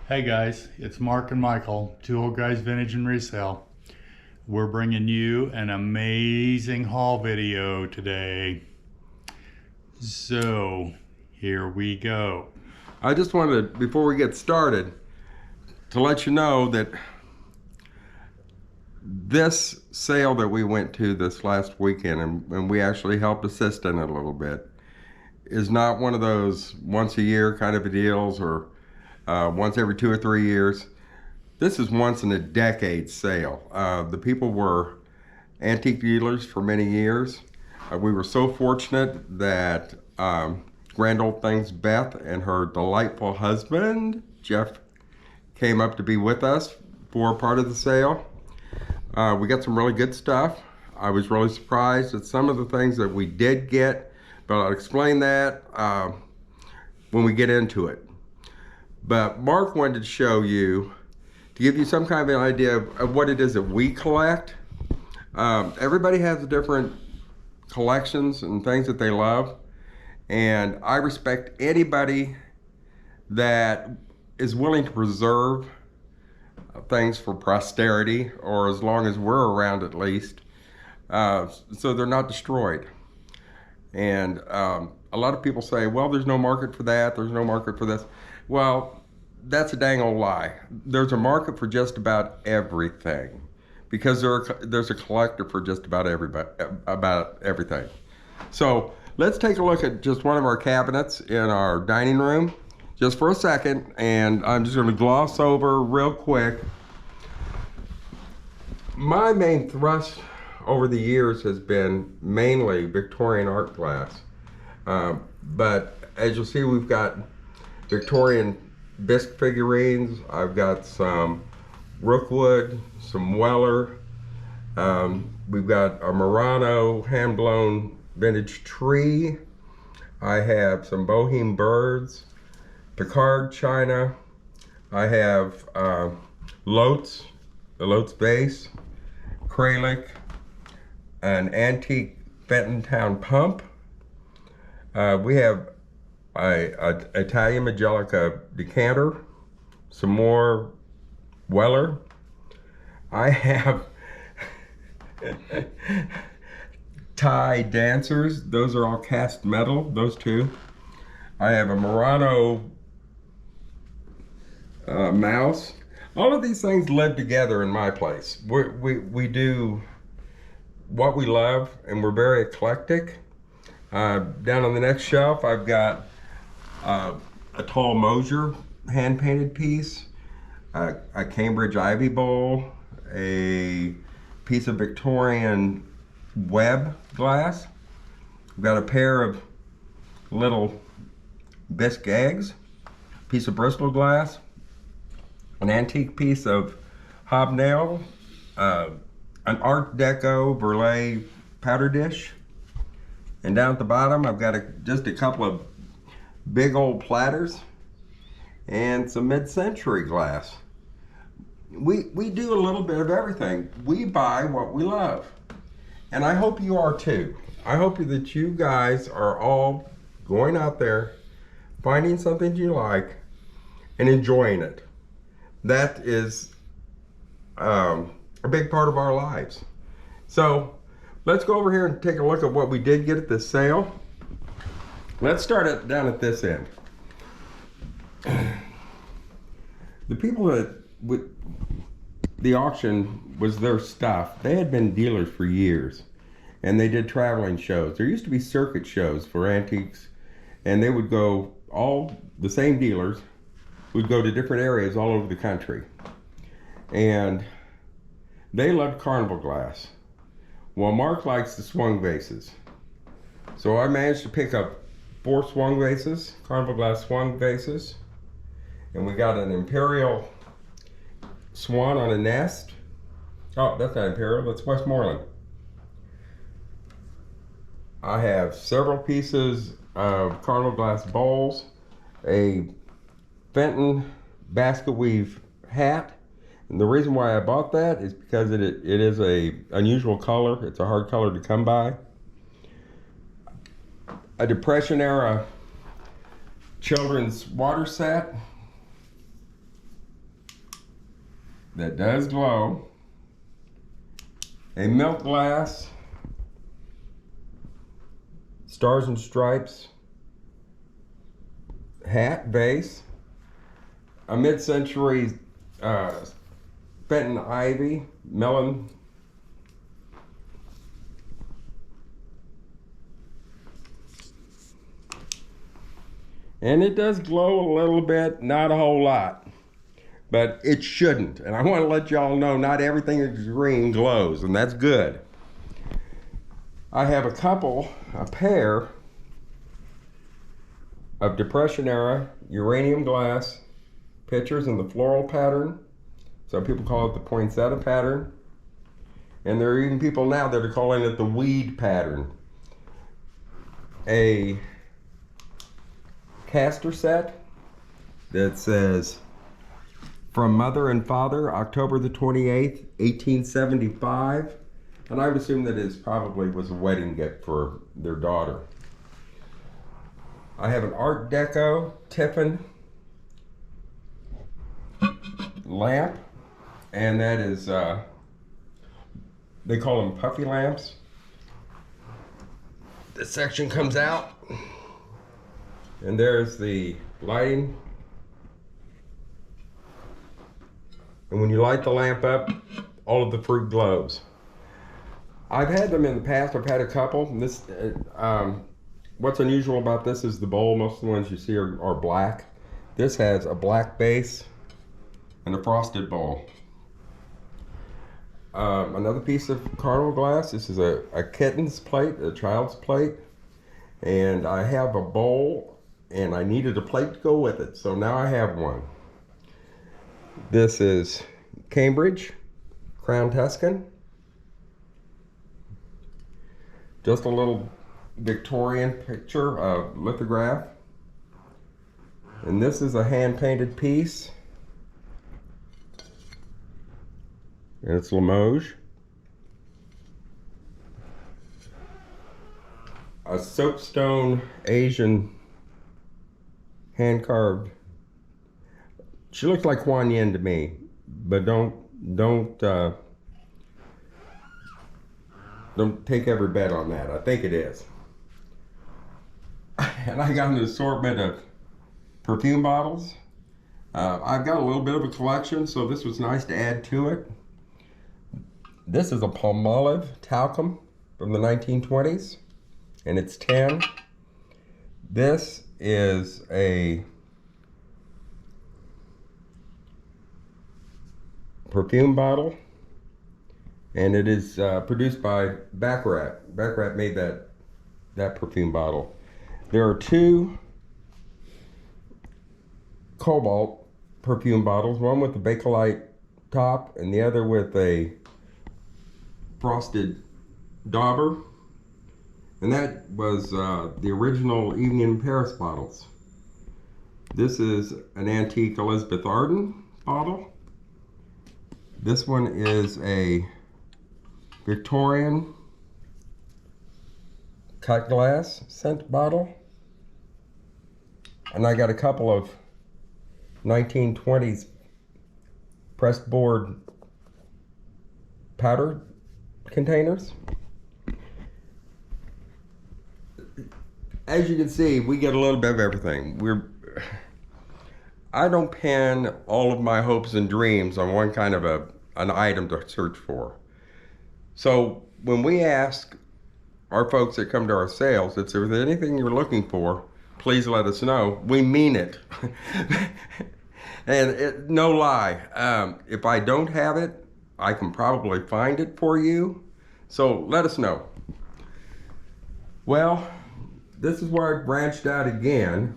Hey guys, it's Mark and Michael, Two Old Guys Vintage and Resale. We're bringing you an amazing haul video today. So, here we go. I just wanted, before we get started, to let you know that this sale that we went to this last weekend, and we actually helped assist in it a little bit, is not one of those once a year kind of deals or once every 2 or 3 years. This is once in a decade sale. The people were antique dealers for many years. We were so fortunate that Grand Old Things Beth and her delightful husband, Jeff, came up to be with us for part of the sale. We got some really good stuff. I was really surprised at some of the things that we did get, but I'll explain that when we get into it. But Mark wanted to show you, to give you some kind of an idea of what it is that we collect. Everybody has different collections and things that they love, and I respect anybody that is willing to preserve things for posterity, or as long as we're around at least, so they're not destroyed. And a lot of people say, well, there's no market for that, there's no market for this. Well, that's a dang old lie. There's a market for just about everything, because there's a collector for just about everything. So let's take a look at just one of our cabinets in our dining room just for a second, and I'm just going to gloss over real quick. My main thrust over the years has been mainly Victorian art glass, but as you'll see, we've got Victorian bisque figurines. I've got some Rookwood, some Weller. We've got a Murano hand-blown vintage tree. I have some Boheme birds, Picard china. I have Lotes, the Lotes vase, Kralik, an antique Fenton Town pump. We have a Italian Majolica decanter, some more Weller. I have Thai dancers. Those are all cast metal, those two. I have a Murano mouse. All of these things live together in my place. We do what we love, and we're very eclectic. Down on the next shelf, I've got a tall Mosier hand-painted piece, a Cambridge Ivy bowl, a piece of Victorian web glass. I've got a pair of little bisque eggs, a piece of Bristol glass, an antique piece of hobnail, an Art Deco Verlet powder dish, and down at the bottom I've got just a couple of big old platters and some mid-century glass. We do a little bit of everything. We buy what we love, and I hope you are too. I hope that you guys are all going out there, finding something you like and enjoying it. That is a big part of our lives. So let's go over here and take a look at what we did get at this sale. Let's start it down at this end. The people that the auction was their stuff. They had been dealers for years, and they did traveling shows. There used to be circuit shows for antiques, and they would go, all the same dealers would go to different areas all over the country, and they loved carnival glass. Well, Mark likes the swung vases, so I managed to pick up 4 swung vases, carnival glass swung vases, and we got an Imperial swan on a nest. Oh, that's not Imperial, that's Westmoreland. I have several pieces of carnival glass bowls, a Fenton basket weave hat, and the reason why I bought that is because it is a unusual color. It's a hard color to come by. A Depression era children's water set, that does glow, a milk glass, stars and stripes hat vase, a mid-century Fenton Ivy melon and it does glow a little bit, not a whole lot, but it shouldn't. And I want to let y'all know not everything that's green glows, and that's good. I have a pair of Depression era uranium glass pitchers in the floral pattern. Some people call it the poinsettia pattern. And there are even people now that are calling it the weed pattern. A caster set that says, "From Mother and Father, October the 28th, 1875. And I would assume that it probably was a wedding gift for their daughter. I have an Art Deco Tiffin lamp, and that is, they call them puffy lamps. This section comes out, and there's the lighting. And when you light the lamp up, all of the fruit glows. I've had them in the past. I've had a couple. And this, what's unusual about this is the bowl. Most of the ones you see are black. This has a black base and a frosted bowl. Another piece of Carnival glass. This is a kitten's plate, a child's plate. And I have a bowl, and I needed a plate to go with it. So now I have one. This is Cambridge Crown Tuscan. Just a little Victorian picture of lithograph. And this is a hand-painted piece. And it's Limoges. A soapstone Asian hand-carved. She looks like Kuan Yin to me, but don't take every bet on that. I think it is. And I got an assortment of perfume bottles. I've got a little bit of a collection, so this was nice to add to it. This is a Palmolive talcum from the 1920s, and it's 10. This is a perfume bottle, and it is produced by Baccarat. Baccarat made that perfume bottle. There are two Cobalt perfume bottles, one with the Bakelite top and the other with a frosted dauber. And that was the original Evening in Paris bottles. This is an antique Elizabeth Arden bottle. This one is a Victorian cut glass scent bottle. And I got a couple of 1920s pressed board powder containers. As you can see, we get a little bit of everything. I don't pin all of my hopes and dreams on one kind of an item to search for. So when we ask our folks that come to our sales, if there's anything you're looking for, please let us know. We mean it. And no lie, if I don't have it, I can probably find it for you. So let us know. Well, this is where I branched out again.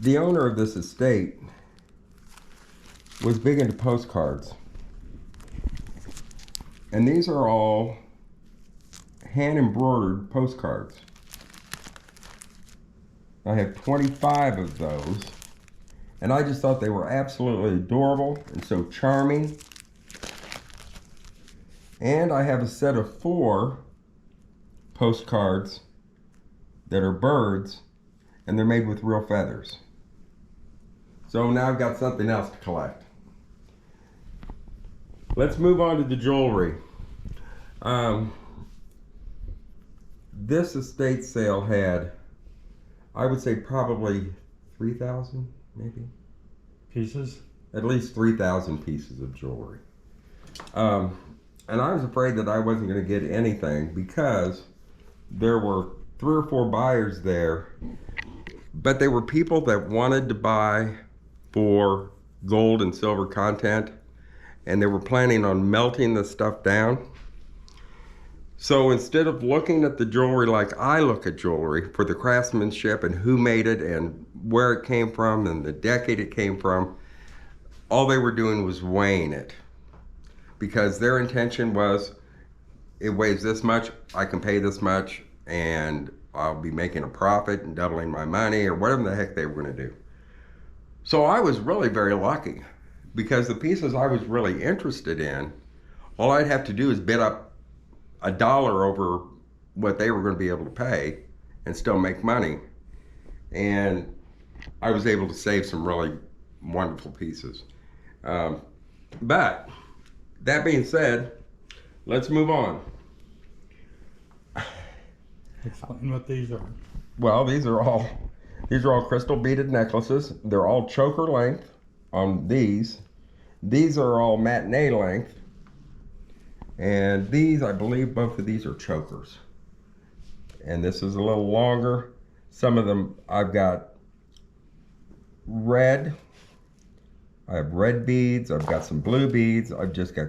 The owner of this estate was big into postcards. And these are all hand embroidered postcards. I have 25 of those, and I just thought they were absolutely adorable and so charming. And I have a set of 4 postcards that are birds, and they're made with real feathers. So now I've got something else to collect. Let's move on to the jewelry. This estate sale had, I would say, probably 3,000, maybe. Pieces? At least 3,000 pieces of jewelry. And I was afraid that I wasn't going to get anything because there were 3 or 4 buyers there, but they were people that wanted to buy for gold and silver content, and they were planning on melting the stuff down. So instead of looking at the jewelry like I look at jewelry for the craftsmanship and who made it and where it came from and the decade it came from, all they were doing was weighing it, because their intention was, it weighs this much, I can pay this much, and I'll be making a profit and doubling my money, or whatever the heck they were going to do. So I was really very lucky, because the pieces I was really interested in, all I'd have to do is bid up $1 over what they were going to be able to pay and still make money. And I was able to save some really wonderful pieces. But that being said, let's move on. Explain what these are. Well, these are all crystal beaded necklaces. They're all choker length on these. These are all matinee length. And these, I believe both of these are chokers. And this is a little longer. Some of them, I've got red. I have red beads. I've got some blue beads. I've just got